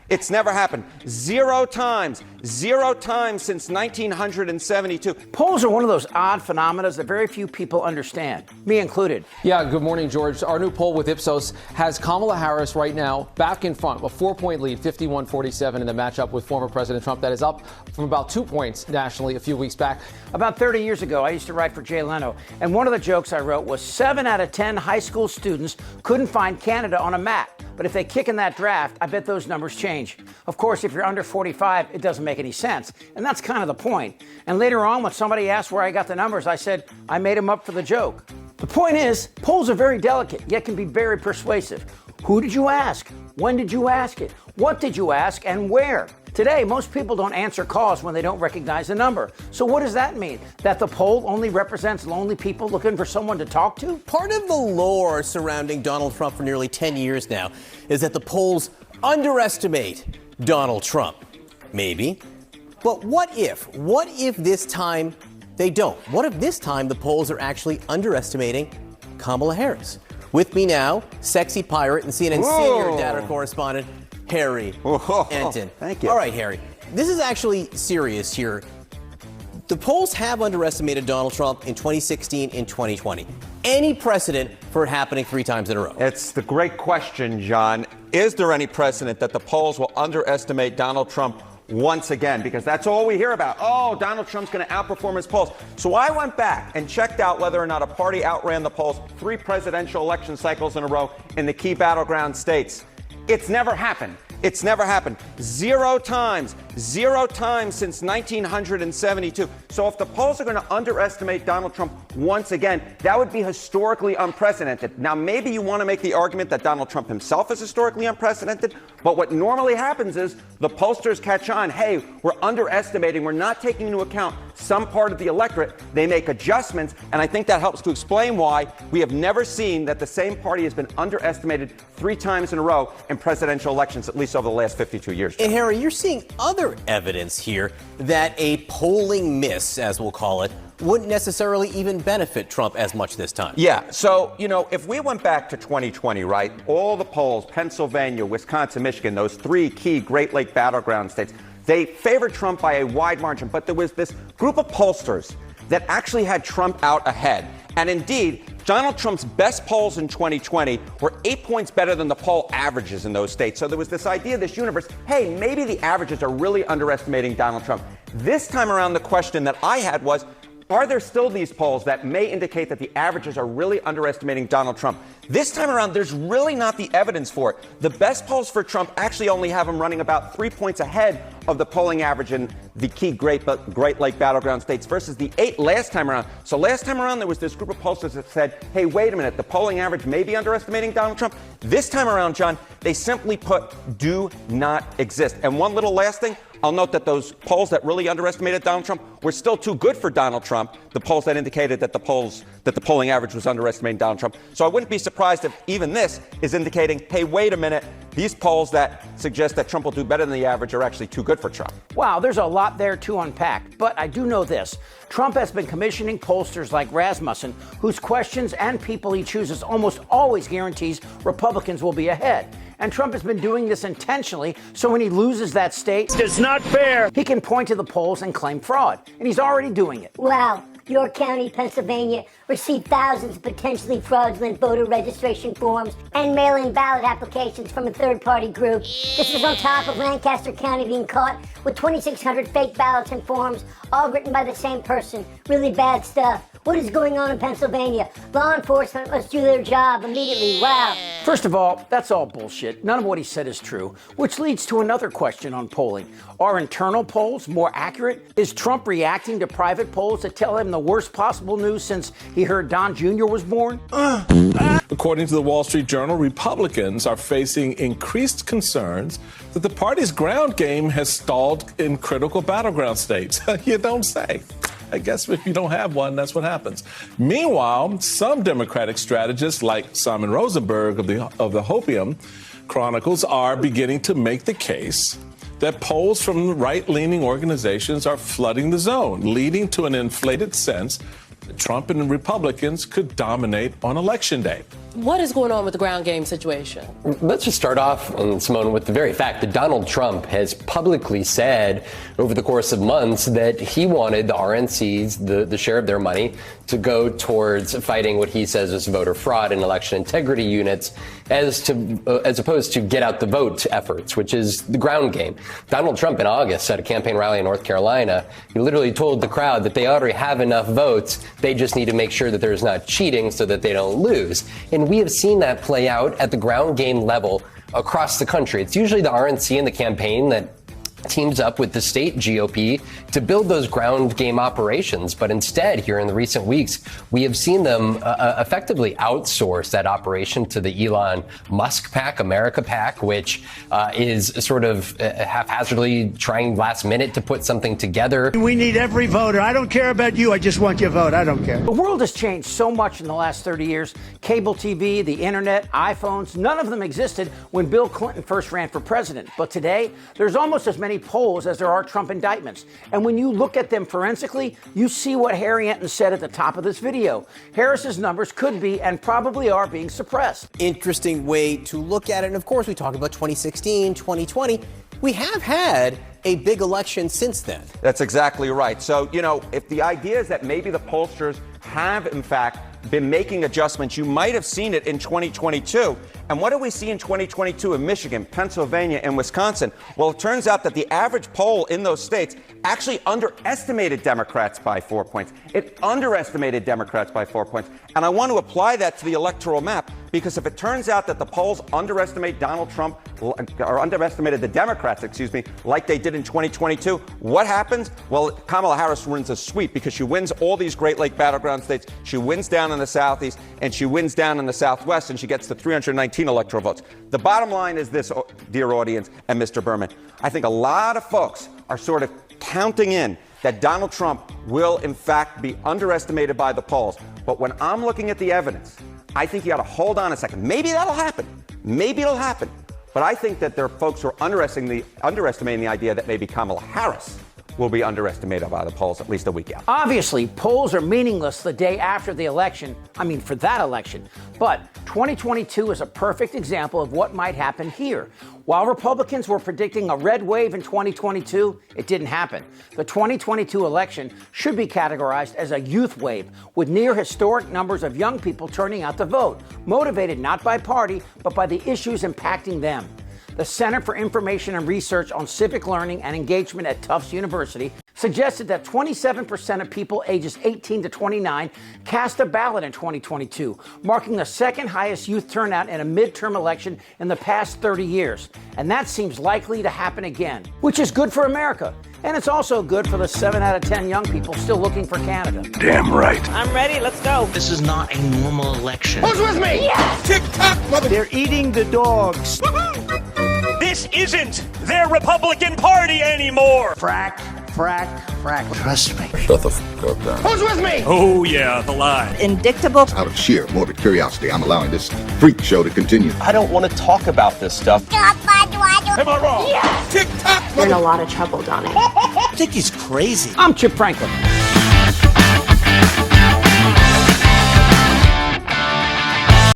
It's never happened. Zero times since 1972. Polls are one of those odd phenomena that very few people understand, me included. Yeah, good morning, George. Our new poll with Ipsos has Kamala Harris right now back in front, a 4-point lead, 51-47 in the matchup with former President Trump. That is up from about 2 points nationally a few weeks back. About 30 years ago, I used to write for Jay Leno, and one of the jokes I wrote was 7 out of 10 high school students couldn't find Canada on a map. But if they kick in that draft, I bet those numbers change. Of course, if you're under 45, it doesn't make any sense. And that's kind of the point. And later on, when somebody asked where I got the numbers, I said, I made them up for the joke. The point is, polls are very delicate, yet can be very persuasive. Who did you ask? When did you ask it? What did you ask and where? Today, most people don't answer calls when they don't recognize the number. So what does that mean? That the poll only represents lonely people looking for someone to talk to? Part of the lore surrounding Donald Trump for nearly 10 years now is that the polls underestimate Donald Trump. Maybe. But what if? What if this time they don't? What if this time the polls are actually underestimating Kamala Harris? With me now, sexy pirate and CNN senior data correspondent, Harry Enton. Thank you. All right, Harry. This is actually serious here. The polls have underestimated Donald Trump in 2016 and 2020. Any precedent for it happening 3 times in a row? It's the great question, John. Is there any precedent that the polls will underestimate Donald Trump once again? Because that's all we hear about. Oh, Donald Trump's going to outperform his polls. So I went back and checked out whether or not a party outran the polls 3 presidential election cycles in a row in the key battleground states. It's never happened. It's never happened. Zero times since 1972. So if the polls are going to underestimate Donald Trump once again, that would be historically unprecedented. Now, maybe you want to make the argument that Donald Trump himself is historically unprecedented, but what normally happens is the pollsters catch on. Hey, we're underestimating. We're not taking into account some part of the electorate. They make adjustments, and I think that helps to explain why we have never seen that the same party has been underestimated 3 times in a row in presidential elections, at least over the last 52 years. And Harry, you're seeing other evidence here that a polling miss, as we'll call it, wouldn't necessarily even benefit Trump as much this time. Yeah. So, if we went back to 2020, right, all the polls, Pennsylvania, Wisconsin, Michigan, those 3 key Great Lake battleground states, they favored Trump by a wide margin. But there was this group of pollsters that actually had Trump out ahead. And indeed, Donald Trump's best polls in 2020 were 8 points better than the poll averages in those states. So there was this idea, this universe, hey, maybe the averages are really underestimating Donald Trump. This time around, the question that I had was, are there still these polls that may indicate that the averages are really underestimating Donald Trump? This time around, there's really not the evidence for it. The best polls for Trump actually only have him running about 3 points ahead of the polling average in the key Great Lake battleground states versus the 8 last time around. So last time around, there was this group of pollsters that said, hey, wait a minute, the polling average may be underestimating Donald Trump. This time around, John, they simply put do not exist. And one little last thing, I'll note that those polls that really underestimated Donald Trump were still too good for Donald Trump, the polls that indicated that the polling average was underestimating Donald Trump. So I wouldn't be surprised if even this is indicating, hey, wait a minute, these polls that suggest that Trump will do better than the average are actually too good for Trump. Wow, there's a lot there to unpack. But I do know this. Trump has been commissioning pollsters like Rasmussen, whose questions and people he chooses almost always guarantees Republicans will be ahead. And Trump has been doing this intentionally, so when he loses that state, it's not fair. He can point to the polls and claim fraud. And he's already doing it. Wow. York County, Pennsylvania, received thousands of potentially fraudulent voter registration forms and mail-in ballot applications from a third-party group. This is on top of Lancaster County being caught with 2,600 fake ballots and forms, all written by the same person. Really bad stuff. What is going on in Pennsylvania? Law enforcement must do their job immediately. Wow. First of all, that's all bullshit. None of what he said is true, which leads to another question on polling. Are internal polls more accurate? Is Trump reacting to private polls that tell him the worst possible news since he heard Don Jr. was born? According to the Wall Street Journal, Republicans are facing increased concerns that the party's ground game has stalled in critical battleground states. You don't say. I guess if you don't have one, that's what happens. Meanwhile, some Democratic strategists like Simon Rosenberg of the Hopium Chronicles are beginning to make the case that polls from right-leaning organizations are flooding the zone, leading to an inflated sense Trump and Republicans could dominate on Election Day. What is going on with the ground game situation? Let's just start off, Simone, with the very fact that Donald Trump has publicly said over the course of months that he wanted the RNCs, the share of their money, to go towards fighting what he says is voter fraud and election integrity units, as opposed to get out the vote efforts, which is the ground game. Donald Trump in August at a campaign rally in North Carolina, he literally told the crowd that they already have enough votes. They just need to make sure that there's not cheating so that they don't lose. And we have seen that play out at the ground game level across the country. It's usually the RNC and the campaign that teams up with the state GOP to build those ground game operations. But instead, here in the recent weeks, we have seen them effectively outsource that operation to the Elon Musk PAC, America PAC, which is sort of haphazardly trying last minute to put something together. We need every voter. I don't care about you. I just want your vote. I don't care. The world has changed so much in the last 30 years. Cable TV, the internet, iPhones, none of them existed when Bill Clinton first ran for president. But today, there's almost as many polls as there are Trump indictments. And when you look at them forensically, you see what Harry Enton said at the top of this video. Harris's numbers could be and probably are being suppressed. Interesting way to look at it. And of course, we talk about 2016, 2020. We have had a big election since then. That's exactly right. So, if the idea is that maybe the pollsters have, in fact, been making adjustments, you might have seen it in 2022. And what do we see in 2022 in Michigan, Pennsylvania, and Wisconsin? Well, it turns out that the average poll in those states actually underestimated Democrats by 4 points. It underestimated Democrats by 4 points. And I want to apply that to the electoral map, because if it turns out that the polls underestimate Donald Trump, or underestimated the Democrats, like they did in 2022, what happens? Well, Kamala Harris wins a sweep because she wins all these Great Lake battleground states. She wins down in the Southeast, and she wins down in the Southwest, and she gets the 319 electoral votes. The bottom line is this, dear audience and Mr. Berman. I think a lot of folks are sort of counting in that Donald Trump will, in fact, be underestimated by the polls. But when I'm looking at the evidence, I think you got to hold on a second. Maybe that'll happen. Maybe it'll happen. But I think that there are folks who are underestimating the idea that maybe Kamala Harris will be underestimated by the polls at least a week out. Obviously, polls are meaningless the day after the election. For that election. But 2022 is a perfect example of what might happen here. While Republicans were predicting a red wave in 2022, it didn't happen. The 2022 election should be categorized as a youth wave, with near historic numbers of young people turning out to vote, motivated not by party, but by the issues impacting them. The Center for Information and Research on Civic Learning and Engagement at Tufts University suggested that 27% of people ages 18 to 29 cast a ballot in 2022, marking the second highest youth turnout in a midterm election in the past 30 years. And that seems likely to happen again, which is good for America. And it's also good for the 7 out of 10 young people still looking for Canada. Damn right. I'm ready. Let's go. This is not a normal election. Who's with me? Yes! Tick-tock, mother... They're eating the dogs. This isn't their Republican Party anymore. Frack. Trust me. Shut the f*** up, Dan. Who's with me? Oh, yeah, the lie. Indictable. Out of sheer morbid curiosity, I'm allowing this freak show to continue. I don't want to talk about this stuff. Am I wrong? Yes! Tick-tock, You're in a lot of trouble, Donnie. I think he's crazy. I'm Chip Franklin.